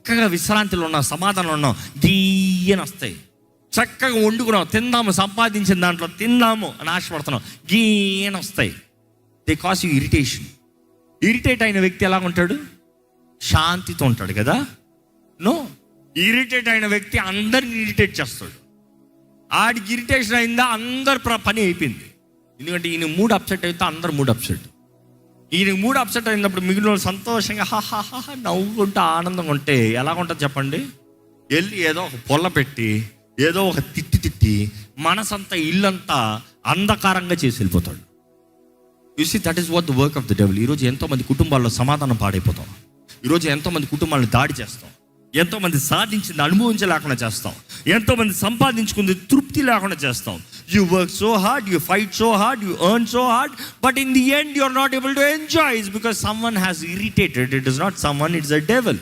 చక్కగా విశ్రాంతిలో ఉన్నాం, సమాధానంలో ఉన్నాం, గీయని వస్తాయి. చక్కగా వండుకున్నాం, తిందాము, సంపాదించిన దాంట్లో తిందాము అని ఆశపడుతున్నాం, గీయని వస్తాయి. They cos you irritation. Irritate అయిన వ్యక్తి ఎలా ఉంటాడు? శాంతితో ఉంటాడు కదా. నో, ఇరిటేట్ అయిన వ్యక్తి అందరిని ఇరిటేట్ చేస్తాడు. ఆడికి ఇరిటేషన్ అయిందా అందరు పని అయిపోయింది. ఎందుకంటే ఈయన మూడ్ అప్సెట్ అయితే అందరు మూడ్ అప్సెట్. ఈయన మూడ్ అప్సెట్ అయినప్పుడు మిగిలిన వాళ్ళు సంతోషంగా హాహా నవ్వుకుంటూ ఆనందంగా ఉంటే ఎలా ఉంటుంది చెప్పండి? వెళ్ళి ఏదో ఒక పొల్ల పెట్టి ఏదో ఒక తిట్టి మనసంతా ఇల్లంతా అంధకారంగా చేసి వెళ్ళిపోతాడు. You see, that is what the work of the devil. ఈరోజు ఎంతోమంది కుటుంబాల్లో సమాధానం పాడైపోతాం. ఈరోజు ఎంతోమంది కుటుంబాలను దాడి చేస్తాం. ఎంతోమంది సాధించింది అనుభవించలేకుండా చేస్తాం. ఎంతోమంది సంపాదించుకుంది తృప్తి లేకుండా చేస్తాం. You work so hard, you fight so hard, you earn so hard, but in the end you are not able to enjoy. It's because someone has irritated. It is not someone, it's a devil.